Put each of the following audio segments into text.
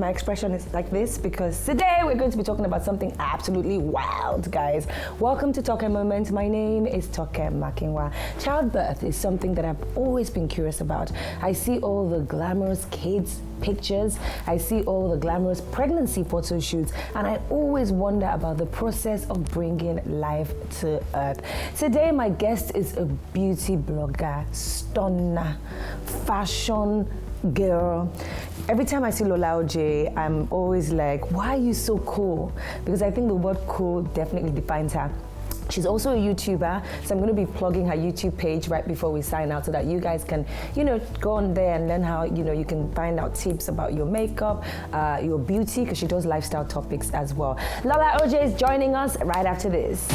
my expression is like this because today we're going to be talking about something absolutely wild, guys. Welcome to Toke Moments. My name is Toke Makinwa. Childbirth is something that I've always been curious about. I see all the glamorous kids pictures, I see all the glamorous pregnancy photo shoots, and I always wonder about the process of bringing life to earth. Today my guest is a beauty blogger, stunner, fashion girl. Every time I see Lola OJ, I'm always like, why are you so cool? Because I think the word cool definitely defines her. She's also a YouTuber, so I'm going to be plugging her YouTube page right before we sign out so that you guys can, go on there and learn how, you can find out tips about your makeup, your beauty, because she does lifestyle topics as well. Lola OJ is joining us right after this.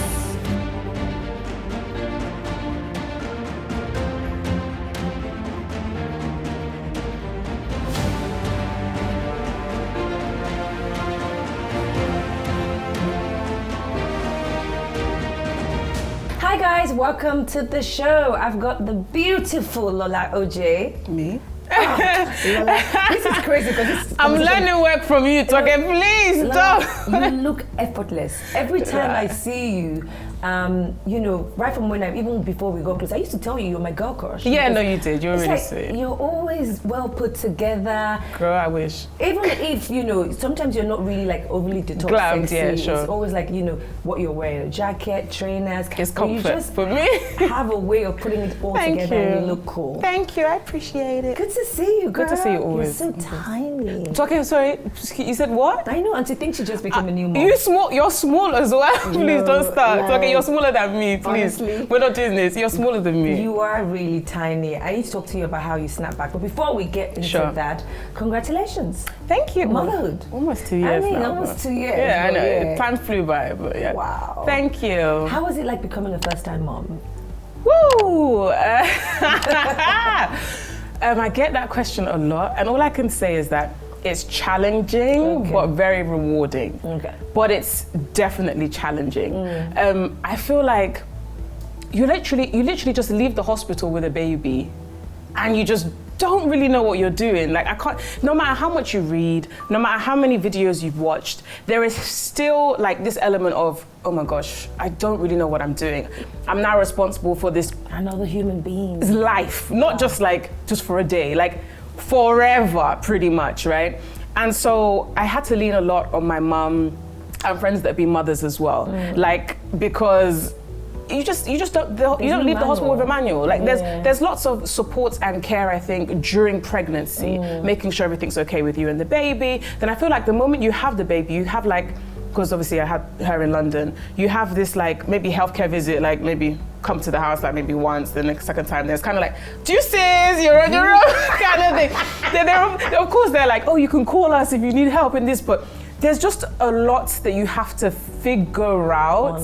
Hi guys, welcome to the show. I've got the beautiful Lola OJ. Me? Oh, Lola, this is crazy because I'm learning work from you, Toke. Please Lola, stop. You look effortless. Every time I see you, right from when even before we got close, I used to tell you you're my girl crush. Yeah, no, you did. You were really like sweet. you're always well put together. Girl, I wish. Even if, sometimes you're not really like overly to talk Glammed, sexy. yeah, sure. It's always like, what you're wearing, a jacket, trainers. It's but you comfort just for me. have a way of putting it all together and you look cool. Thank you, I appreciate it. Good to see you, girl. Good to see you always. You're so tiny. Toke, sorry, you said what? I know, and to think she just became a new mom. You're small as well. Please don't start. like, Toke, you're smaller than me, please. Honestly, we're not doing this. You're smaller than me. You are really tiny. I need to talk to you about how you snap back. But before we get into that, congratulations. Thank you. Motherhood. Almost 2 years now. Almost 2 years. Yeah, I know. Yeah. Time flew by, but yeah. Wow. Thank you. How was it like becoming a first-time mom? Woo! I get that question a lot, and all I can say is that it's challenging, but very rewarding. Okay. But it's definitely challenging. I feel like you literally just leave the hospital with a baby, and you just don't really know what you're doing. Like no matter how much you read, no matter how many videos you've watched, there is still like this element of, oh my gosh, I don't really know what I'm doing. I'm now responsible for this another human being's life, not just for a day, like forever pretty much, right? And so I had to lean a lot on my mum and friends that be mothers as well, because you don't leave the hospital with a manual. Like there's lots of support and care, I think, during pregnancy, making sure everything's okay with you and the baby. Then I feel like the moment you have the baby, you have because obviously I had her in London, you have this maybe healthcare visit, maybe come to the house maybe once, then the second time there's kind of deuces, you're on your own kind of thing. Then of course they're like, oh, you can call us if you need help in this, but there's just a lot that you have to figure out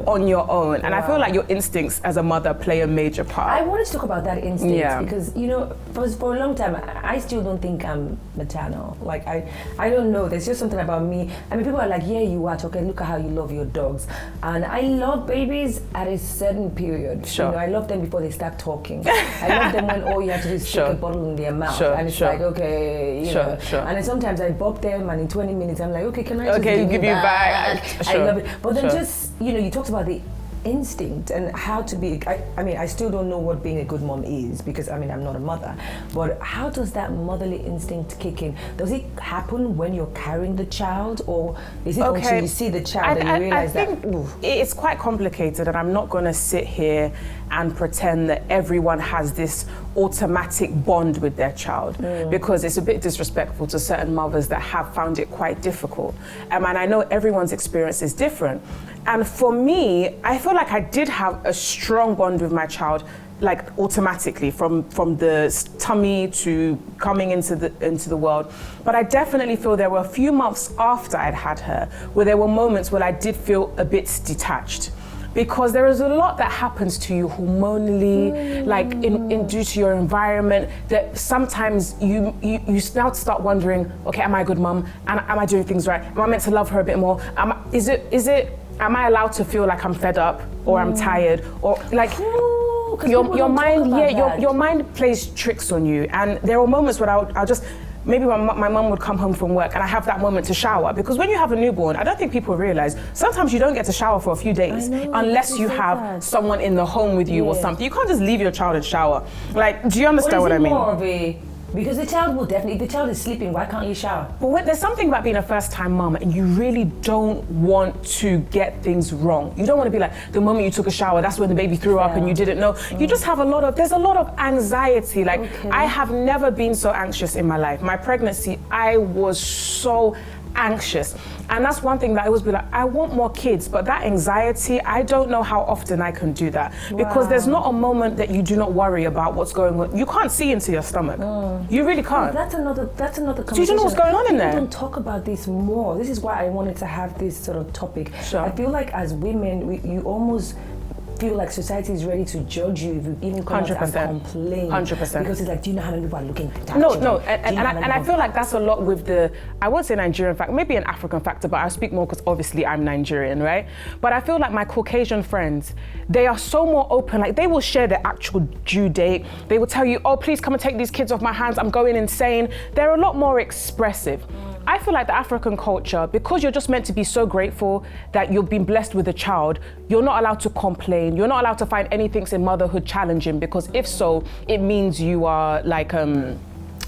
on your own. And I feel like your instincts as a mother play a major part. I wanted to talk about that instinct because, for a long time, I still don't think I'm maternal. Like, I don't know. There's just something about me. I mean, people are like, yeah, you are, okay, look at how you love your dogs. And I love babies at a certain period. Sure. I love them before they start talking. I love them when all you have to do is stick a bottle in their mouth. And it's like, okay, know. And then sometimes I bop them and in 20 minutes I'm like, okay, can I just give you back? I love it. But then just, you talked about the instinct and how to be, I still don't know what being a good mom is because, I'm not a mother. But how does that motherly instinct kick in? Does it happen when you're carrying the child, or is it until you see the child and you realize I think it's quite complicated, and I'm not going to sit here and pretend that everyone has this automatic bond with their child, because it's a bit disrespectful to certain mothers that have found it quite difficult. And I know everyone's experience is different. And for me, I feel like I did have a strong bond with my child, automatically from the tummy to coming into the world. But I definitely feel there were a few months after I'd had her where there were moments where I did feel a bit detached. Because there is a lot that happens to you hormonally, due to your environment, that sometimes you now start wondering, okay, am I a good mom? Am I doing things right? Am I meant to love her a bit more? Am I allowed to feel like I'm fed up or I'm tired, or your mind? Your mind plays tricks on you, and there are moments where I'll just maybe my mum would come home from work and I have that moment to shower. Because when you have a newborn, I don't think people realize, sometimes you don't get to shower for a few days unless you have someone in the home with you or something. You can't just leave your child and shower. Like, do you understand what I mean? More of a, because the child will definitely, if the child is sleeping, why can't you shower? But there's something about being a first-time mum and you really don't want to get things wrong. You don't want to be like, the moment you took a shower, that's when the baby threw up and you didn't know. You just have there's a lot of anxiety. Like, I have never been so anxious in my life. My pregnancy, I was so anxious. And that's one thing that I always be like, I want more kids, but that anxiety, I don't know how often I can do that. Because there's not a moment that you do not worry about what's going on. You can't see into your stomach. You really can't. That's another conversation. Do you know what's going on in there? We don't talk about this more. This is why I wanted to have this sort of topic. Sure. I feel like as women, you almost feel like society is ready to judge you if you even come out and complain. 100%. Because it's like, do you know how many people are looking at that? No, and I feel like that's a lot with I won't say Nigerian factor, maybe an African factor, but I speak more because obviously I'm Nigerian, right? But I feel like my Caucasian friends, they are so more open. Like, they will share their actual due date. They will tell you, oh, please come and take these kids off my hands, I'm going insane. They're a lot more expressive. I feel like the African culture, because you're just meant to be so grateful that you've been blessed with a child, you're not allowed to complain. You're not allowed to find anything in motherhood challenging, because if so, it means you are like,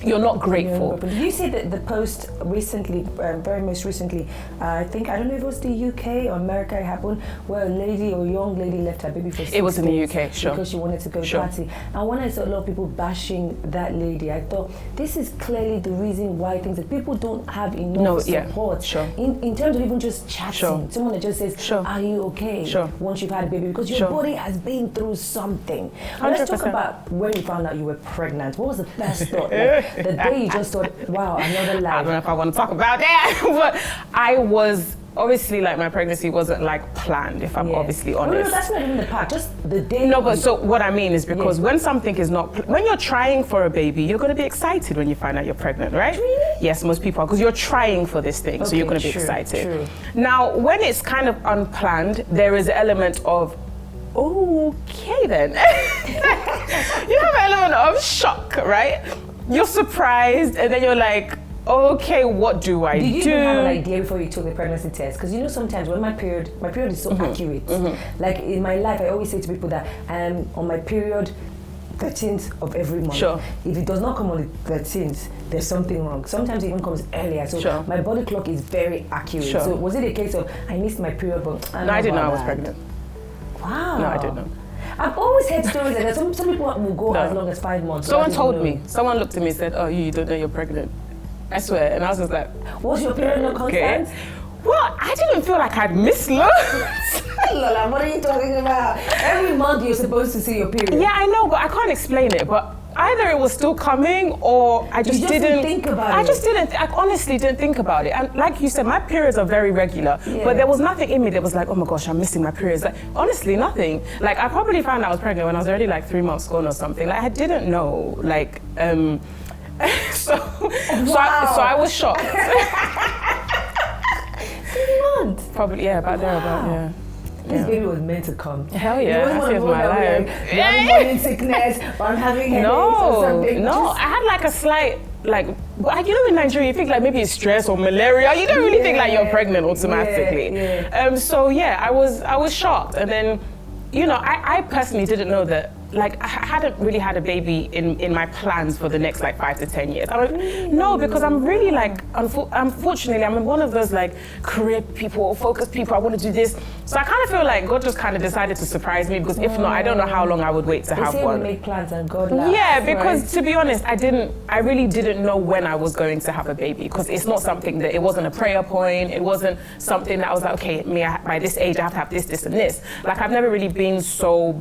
you're not grateful. Did you see the post recently, very most recently, I don't know if it was the UK or America it happened, where a young lady left her baby for 6 days. It was in the UK, sure. Because she wanted to go party. And when I saw a lot of people bashing that lady, I thought, this is clearly the reason why people don't have enough support. Sure. In terms of even just chatting. Someone that just says, are you okay? Once you've had a baby, because your body has been through something. Let's talk about when you found out you were pregnant. What was the first thought? The day you just thought, wow, another life. I don't know if I want to talk about that, but I was, obviously, like, my pregnancy wasn't like planned, if I'm obviously honest. No, that's not even the part, just the day. No, but so what I mean is because when something is not, when you're trying for a baby, you're going to be excited when you find out you're pregnant, right? Really? Yes, most people are, because you're trying for this thing, so you're going to be excited. True. Now, when it's kind of unplanned, there is an element of, okay then. You have an element of shock, right? You're surprised, and then you're like, okay, what do I do? Did you even have an idea before you took the pregnancy test? Because you know, sometimes when my period is so accurate. Like in my life, I always say to people that on my period, 13th of every month. Sure. If it does not come on the 13th, there's something wrong. Sometimes it even comes earlier. So my body clock is very accurate. Sure. So was it a case of I missed my period, but I didn't know I was pregnant. Wow. No, I didn't know. I've always heard stories like that. Some people will go as long as 5 months. Someone told me. Someone looked at me and said, oh, you don't know you're pregnant. I swear. And I was just like, was your period not constant? Well, I didn't feel like I'd missed loads. Lola, what are you talking about? Every month you're supposed to see your period. Yeah, I know, but I can't explain it. But either it was still coming, or I just didn't think about it. I honestly didn't think about it. And like you said, my periods are very regular, but there was nothing in me that was like, oh my gosh, I'm missing my periods. Like, honestly, nothing. Like, I probably found out I was pregnant when I was already like 3 months gone or something. Like, I didn't know. Like, so I was shocked. 3 months? Probably, about there, yeah. This baby was meant to come. Hell yeah, that saved my life. I'm morning sickness, or I'm having headaches or something. No, I had like a slight, like, you know, in Nigeria, you think like maybe it's stress or malaria. You don't really think like you're pregnant automatically. So I was shocked. And then, you know, I personally didn't know that, like, I hadn't really had a baby in my plans for the next like 5 to 10 years. I'm like, no, because I'm really like, unfortunately, I'm one of those like career people, focused people. I want to do this. So I kind of feel like God just kind of decided to surprise me, because if not, I don't know how long I would wait to have one. We make plans and God laughs. Yeah, because to be honest, I really didn't know when I was going to have a baby, because it's not something that, it wasn't a prayer point. It wasn't something that I was like, okay, by this age, I have to have this, this, and this. Like, I've never really been so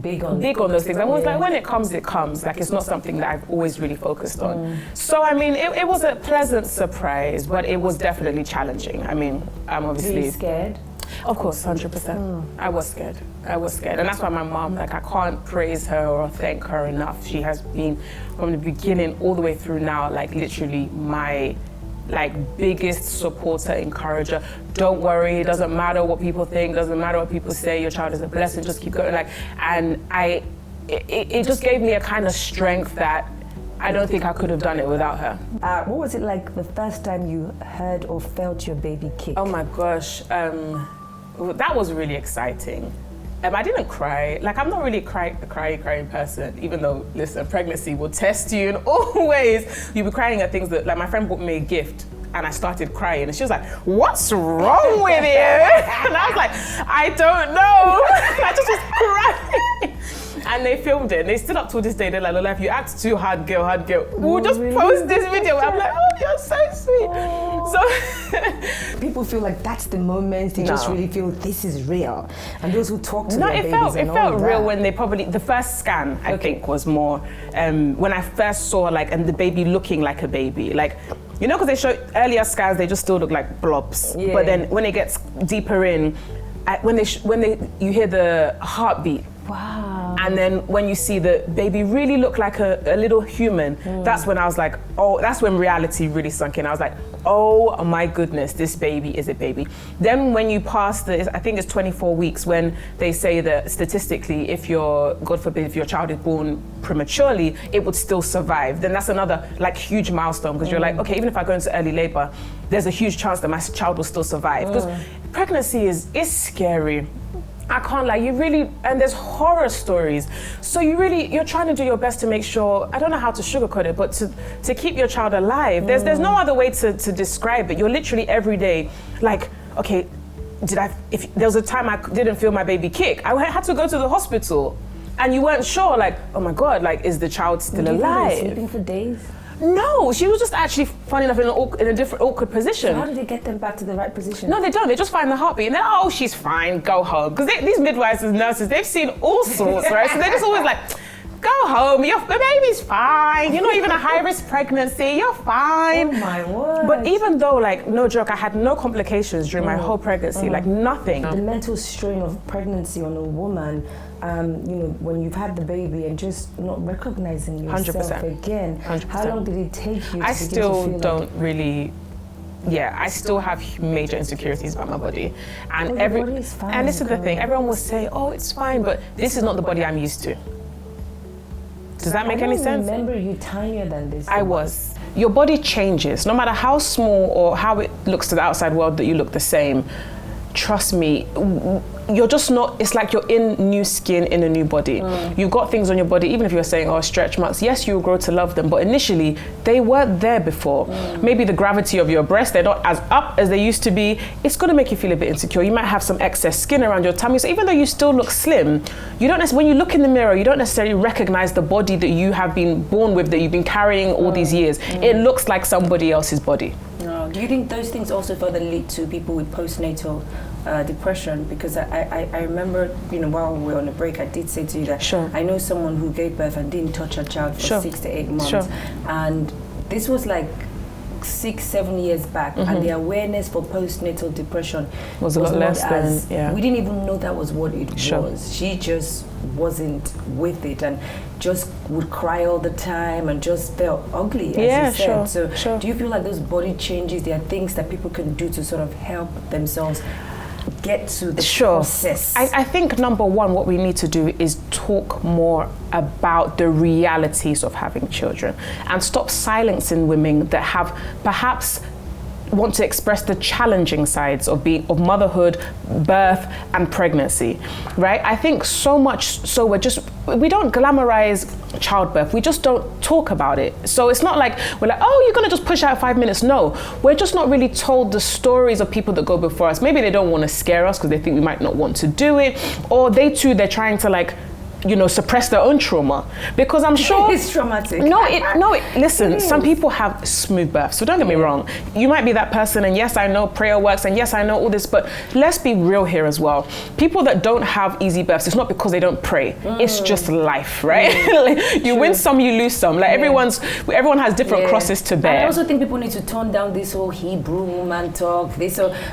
big on those things. I was like, when it comes, it comes. Like, it's not something that I've always really focused on. So, I mean, it was a pleasant surprise, but it was definitely challenging. I mean, I'm obviously... Were you scared? Of course, 100%. I was scared. And that's why my mom, like, I can't praise her or thank her enough. She has been, from the beginning all the way through now, like, literally my biggest supporter, encourager. Don't worry, it doesn't matter what people think, doesn't matter what people say, your child is a blessing, just keep going. Like, and it just gave me a kind of strength that I don't think I could have done it without her. What was it like the first time you heard or felt your baby kick? Oh my gosh, that was really exciting. I didn't cry. Like, I'm not really a crying person, even though, listen, pregnancy will test you in all ways. You'll be crying at things that, like, my friend bought me a gift and I started crying and she was like, what's wrong with you? And I was like, I don't know. I just was crying. And they filmed it and they still up to this day. They're like, Lola, if you act too hard, girl. We'll just post this video. I'm like, oh, you're so sweet. So people feel like that's the moment they just really feel this is real. And those who talk to their babies it felt real when they the first scan, I think, was more, when I first saw, like, and the baby looking like a baby. Like, you know, because they show earlier scans, they just still look like blobs. Yeah. But then when it gets deeper in, when you hear the heartbeat. Wow. And then when you see the baby really look like a little human, that's when I was like, oh, that's when reality really sunk in. I was like, oh my goodness, this baby is a baby. Then when you pass I think it's 24 weeks, when they say that statistically, if God forbid, if your child is born prematurely, it would still survive. Then that's another, like, huge milestone, because you're like, okay, even if I go into early labor, there's a huge chance that my child will still survive. Because pregnancy is scary. I can't lie, and there's horror stories. So you're trying to do your best to make sure, I don't know how to sugarcoat it, but to keep your child alive. There's no other way to describe it. You're literally every day, like, okay, if there was a time I didn't feel my baby kick, I had to go to the hospital. And you weren't sure, like, oh my God, like, is the child still alive? Sleeping for days? No, she was just actually, funny enough, in a different awkward position. So how did they get them back to the right position? No, they don't. They just find the heartbeat and then, oh, she's fine, go home. Because these midwives and nurses, they've seen all sorts, right? So they're just always like, go home, the baby's fine. You're not even a high-risk pregnancy, you're fine. Oh my word. But even though, like, no joke, I had no complications during my whole pregnancy, like nothing. The mental strain of pregnancy on a woman, when you've had the baby and just not recognizing yourself 100%. again. 100%. How long did it take you to I still feel don't really. Yeah, I still have major insecurities about my body, and your body is fine, and this is the thing. Everyone will say, "Oh, it's fine," but this is not the body I'm used to. Does that make any sense? I remember you tinier than this. I was. Your body changes, no matter how small or how it looks to the outside world that you look the same. Trust me, you're just not, it's like you're in new skin in a new body. You've got things on your body, even if you're saying, oh, stretch marks, yes, you'll grow to love them, but initially, they weren't there before. Maybe the gravity of your breasts, they're not as up as they used to be. It's gonna make you feel a bit insecure. You might have some excess skin around your tummy, so even though you still look slim, you don't when you look in the mirror, you don't necessarily recognize the body that you have been born with, that you've been carrying all these years. It looks like somebody else's body. Do you think those things also further lead to people with postnatal depression? Because I remember, while we were on a break, I did say to you that I know someone who gave birth and didn't touch her child for 6 to 8 months. And this was like 6-7 years back, and the awareness for postnatal depression was a lot less than, we didn't even know that was what it was. She just wasn't with it and just would cry all the time and just felt ugly, as you said. So do you feel like those body changes, there are things that people can do to sort of help themselves get to the process? I think number one, what we need to do is talk more about the realities of having children and stop silencing women that have perhaps want to express the challenging sides of motherhood, birth, and pregnancy, right? I think so much so we don't glamorize childbirth. We just don't talk about it. So it's not like we're like, oh, you're gonna just push out 5 minutes. No, we're just not really told the stories of people that go before us. Maybe they don't want to scare us because they think we might not want to do it, or they're trying to suppress their own trauma, because I'm sure it's traumatic. Listen, some people have smooth births, so don't get me wrong. You might be that person, and yes, I know prayer works, and yes, I know all this, but let's be real here as well. People that don't have easy births, it's not because they don't pray. It's just life, right? You win some, you lose some. Like everyone has different crosses to bear. And I also think people need to tone down this whole Hebrew woman talk.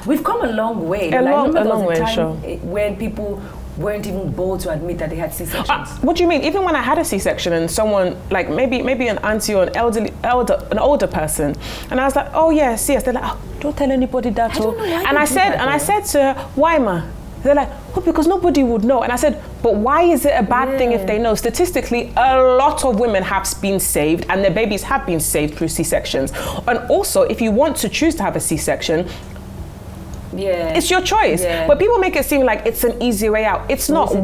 We've come a long way. A long way, when people weren't even bold to admit that they had C-sections. What do you mean? Even when I had a C-section and someone, like maybe an auntie or an older person, and I was like, oh yeah, CS. They're like, oh, don't tell anybody that. I don't know why and I said to her, why ma? They're like, oh, because nobody would know. And I said, But why is it a bad thing if they know? Statistically, a lot of women have been saved and their babies have been saved through C-sections. And also, if you want to choose to have a C-section, it's your choice. But people make it seem like it's an easy way out. It's not.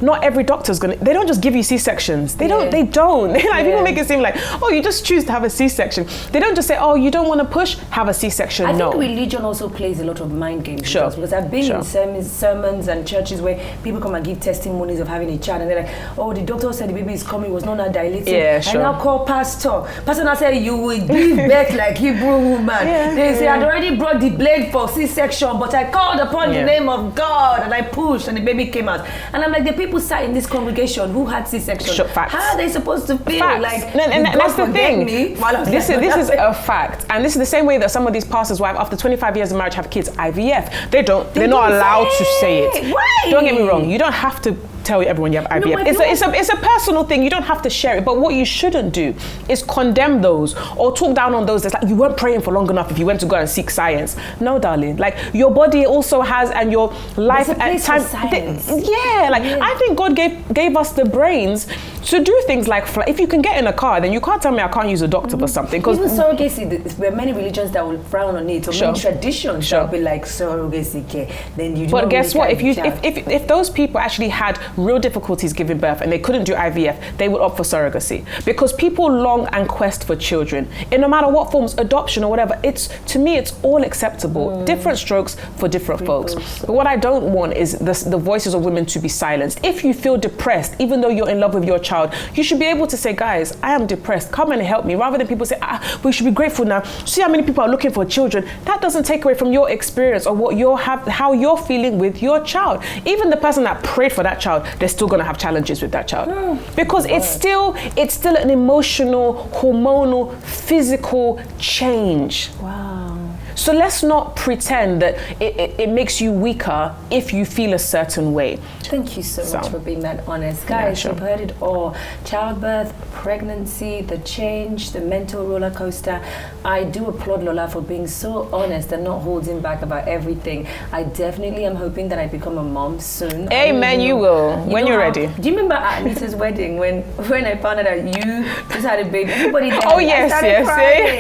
Not every doctor's gonna, they don't just give you C-sections. They don't. Like, people make it seem like, oh, you just choose to have a C-section. They don't just say, oh, you don't want to push, have a C-section. I think religion also plays a lot of mind games. Because I've been in sermons and churches where people come and give testimonies of having a child and they're like, oh, the doctor said the baby is coming, was not dilated. I now call pastor. Pastor now said, you will give birth like Hebrew woman. They say, I'd already brought the blade for C-section, but I called upon the name of God and I pushed and the baby came out. And I'm like, the people sat in this congregation who had C-section. How are they supposed to feel? Like, and that's the thing. This is a fact. And this is the same way that some of these pastors' wives, after 25 years of marriage, have kids IVF. They're not allowed to say it. Why? Don't get me wrong. You don't have to tell everyone you have IVF. It's a personal thing. You don't have to share it. But what you shouldn't do is condemn those or talk down on those that's like, you weren't praying for long enough if you went to go and seek science. No, darling. Like, your body also has, and your life at time. I think God gave us the brains to do things like if you can get in a car, then you can't tell me I can't use a doctor for something. Because even surrogacy, there are many religions that will frown on it, or many traditions that will be like surrogacy care. Then you. But guess what? If those people actually had real difficulties giving birth and they couldn't do IVF, they would opt for surrogacy, because people long and quest for children in no matter what forms, adoption or whatever. To me it's all acceptable. Different strokes for different folks. But what I don't want is the voices of women to be silenced. If you feel depressed, even though you're in love with your child, you should be able to say, guys, I am depressed, come and help me, rather than people say, we should be grateful now. See how many people are looking for children. That doesn't take away from your experience or how you're feeling with your child. Even the person that prayed for that child, they're still going to have challenges with that child, because it's still an emotional, hormonal, physical change. Wow. So let's not pretend that it makes you weaker if you feel a certain way. Thank you so much for being that honest. Guys, you've heard it all. Childbirth, pregnancy, the change, the mental roller coaster. I do applaud Lola for being so honest and not holding back about everything. I definitely am hoping that I become a mom soon. Amen, you will, when you're ready. Do you remember at Anita's wedding when I found out that you just had a baby? Everybody there,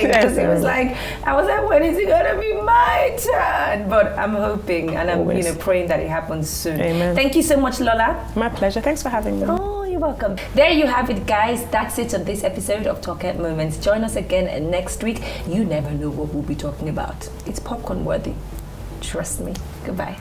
because it was like, I was like, when is it going to be my turn? But I'm hoping and I'm praying that it happens soon. Amen. Thank you so much, Lola. My pleasure. Thanks for having me. Oh, you're welcome. There you have it, guys. That's it on this episode of Toke Moments. Join us again next week. You never know what we'll be talking about. It's popcorn worthy. Trust me. Goodbye.